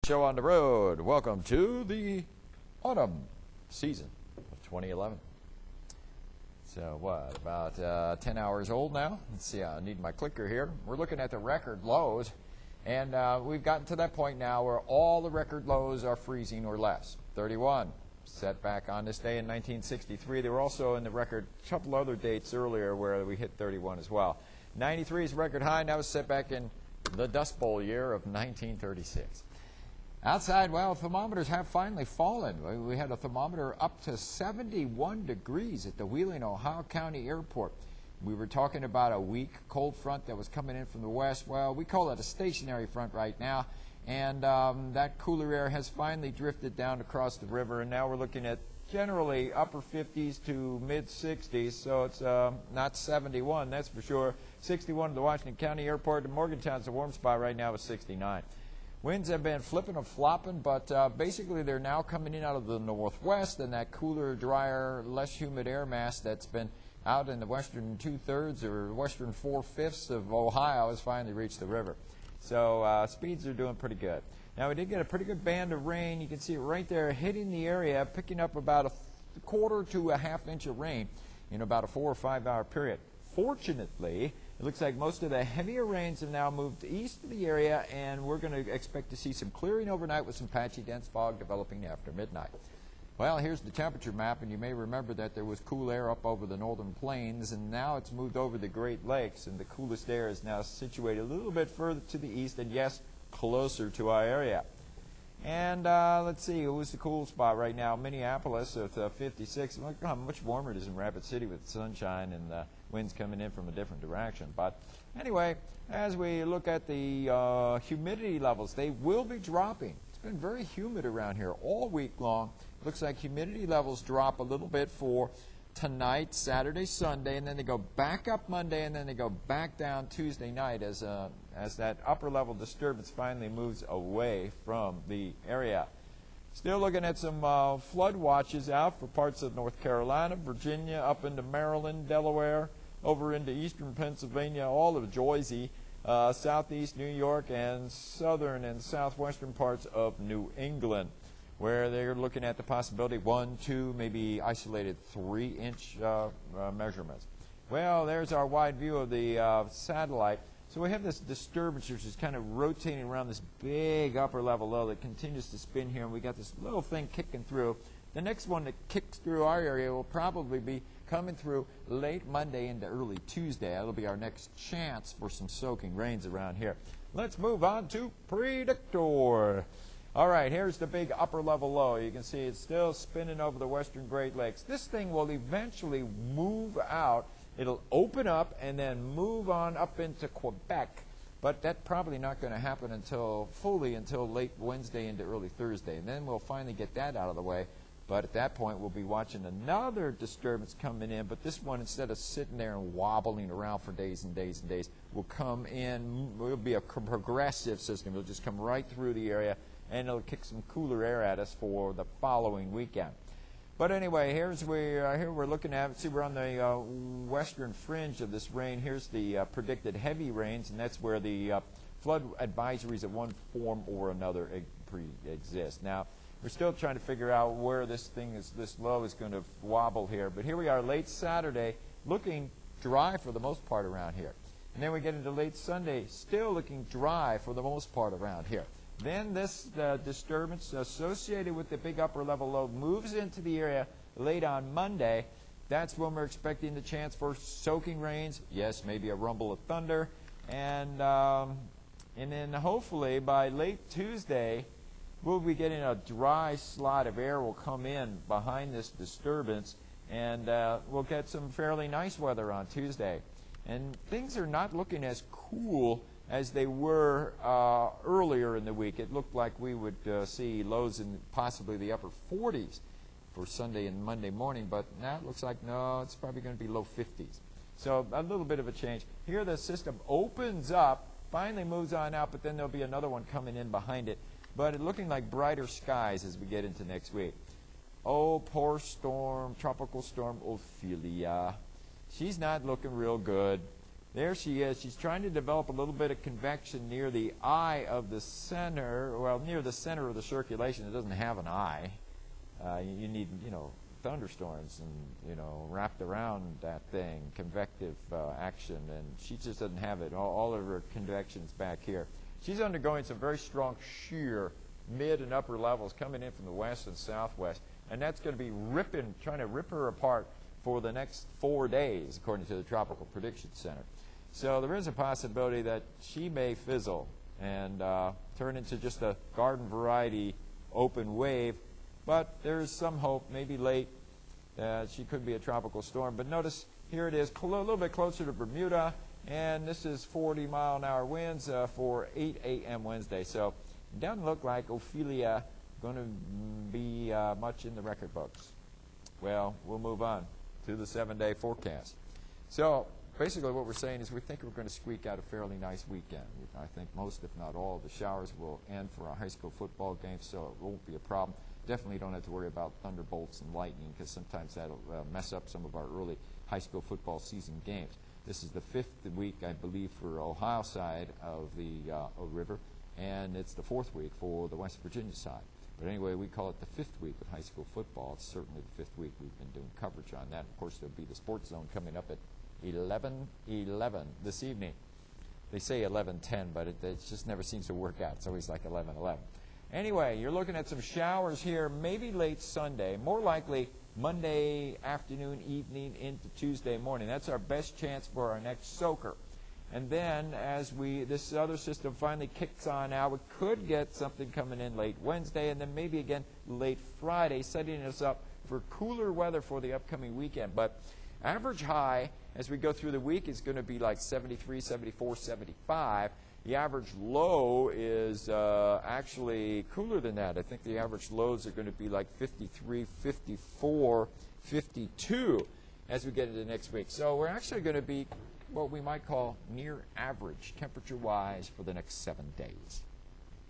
Show on the road. Welcome to the autumn season of 2011. So what, about 10 hours old now? Let's see, I need my clicker here. We're looking at the record lows, and we've gotten to that point now where all the record lows are freezing or less. 31, set back on this day in 1963. They were also in the record a couple other dates earlier where we hit 31 as well. 93 is record high, and that was set back in the Dust Bowl year of 1936. Outside, well, thermometers have finally fallen. We had a thermometer up to 71 degrees at the Wheeling, Ohio County Airport. We were talking about a weak cold front that was coming in from the west. Well, we call it a stationary front right now, and that cooler air has finally drifted down across the river, and now we're looking at generally upper 50s to mid 60s, so it's not 71, that's for sure. 61 at the Washington County Airport, and Morgantown's a warm spot right now with 69. Winds have been flipping and flopping, but basically they're now coming in out of the northwest, and that cooler, drier, less humid air mass that's been out in the western two-thirds or western four-fifths of Ohio has finally reached the river. So speeds are doing pretty good. Now we did get a pretty good band of rain. You can see it right there hitting the area, picking up about a quarter to a half inch of rain in about a 4 or 5 hour period. Fortunately, it looks like most of the heavier rains have now moved east of the area, and we're going to expect to see some clearing overnight with some patchy dense fog developing after midnight. Well, here's the temperature map, and you may remember that there was cool air up over the northern plains, and now it's moved over the Great Lakes, and the coolest air is now situated a little bit further to the east, and yes, closer to our area. And let's see, who's the cool spot right now? Minneapolis at 56. Look how much warmer it is in Rapid City with sunshine and winds coming in from a different direction. But anyway, as we look at the humidity levels, they will be dropping. It's been very humid around here all week long. It looks like humidity levels drop a little bit for tonight, Saturday, Sunday, and then they go back up Monday, and then they go back down Tuesday night as that upper level disturbance finally moves away from the area. Still looking at some flood watches out for parts of North Carolina, Virginia, up into Maryland, Delaware, over into eastern Pennsylvania, all of Jersey, southeast New York, and southern and southwestern parts of New England, where they're looking at the possibility 1, 2, maybe isolated 3-inch measurements. Well, there's our wide view of the satellite. So we have this disturbance which is kind of rotating around this big upper level low that continues to spin here, and we got this little thing kicking through. The next one that kicks through our area will probably be coming through late Monday into early Tuesday. That'll be our next chance for some soaking rains around here. Let's move on to Predictor. All right, here's the big upper level low. You can see it's still spinning over the western Great Lakes. This thing will eventually move out. It'll open up and then move on up into Quebec, but that's probably not going to happen until late Wednesday into early Thursday, and then we'll finally get that out of the way. But at that point, we'll be watching another disturbance coming in, but this one, instead of sitting there and wobbling around for days and days and days, will come in. It'll be a progressive system. It'll just come right through the area, and it'll kick some cooler air at us for the following weekend. But anyway, here we're looking at, see, we're on the western fringe of this rain. Here's the predicted heavy rains, and that's where the flood advisories of one form or another exist. Now, we're still trying to figure out where this low is going to wobble here. But here we are late Saturday, looking dry for the most part around here. And then we get into late Sunday, still looking dry for the most part around here. Then this disturbance associated with the big upper level low moves into the area late on Monday. That's when we're expecting the chance for soaking rains. Yes, maybe a rumble of thunder. And then hopefully by late Tuesday, we'll be getting a dry slot of air will come in behind this disturbance, and we'll get some fairly nice weather on Tuesday. And things are not looking as cool as they were earlier in the week. It looked like we would see lows in possibly the upper 40s for Sunday and Monday morning, but now it looks like, no, it's probably going to be low 50s. So a little bit of a change. Here the system opens up, finally moves on out, but then there'll be another one coming in behind it. But it's looking like brighter skies as we get into next week. Oh, poor storm, tropical storm Ophelia. She's not looking real good. There she is. She's trying to develop a little bit of convection near the eye of the center, well, near the center of the circulation. It doesn't have an eye. You need, thunderstorms and, wrapped around that thing, convective action, and she just doesn't have it. All of her convection's back here. She's undergoing some very strong shear, mid and upper levels coming in from the west and southwest, and that's going to be trying to rip her apart for the next 4 days, according to the Tropical Prediction Center. So there is a possibility that she may fizzle and turn into just a garden variety open wave, but there is some hope, maybe late, that she could be a tropical storm. But notice here it is, a little bit closer to Bermuda, and this is 40-mile-an-hour winds for 8 a.m. Wednesday. So it doesn't look like Ophelia going to be much in the record books. Well, we'll move on to the 7-day forecast. So basically what we're saying is we think we're going to squeak out a fairly nice weekend. I think most, if not all, of the showers will end for our high school football games, so it won't be a problem. Definitely don't have to worry about thunderbolts and lightning, because sometimes that'll mess up some of our early high school football season games. This is the 5th week, I believe, for Ohio side of the river, and it's the 4th week for the West Virginia side. But anyway, we call it the 5th week of high school football. It's certainly the 5th week we've been doing coverage on that. Of course, there'll be the Sports Zone coming up at 11:11 this evening. They say 11:10, but it just never seems to work out. It's always like 11:11. Anyway, you're looking at some showers here, maybe late Sunday, more likely Monday afternoon, evening into Tuesday morning. That's our best chance for our next soaker. And then as this other system finally kicks on out, we could get something coming in late Wednesday and then maybe again late Friday, setting us up for cooler weather for the upcoming weekend. But average high as we go through the week is going to be like 73, 74, 75. The average low is actually cooler than that. I think the average lows are going to be like 53, 54, 52 as we get into next week. So we're actually going to be what we might call near average temperature-wise for the next 7 days.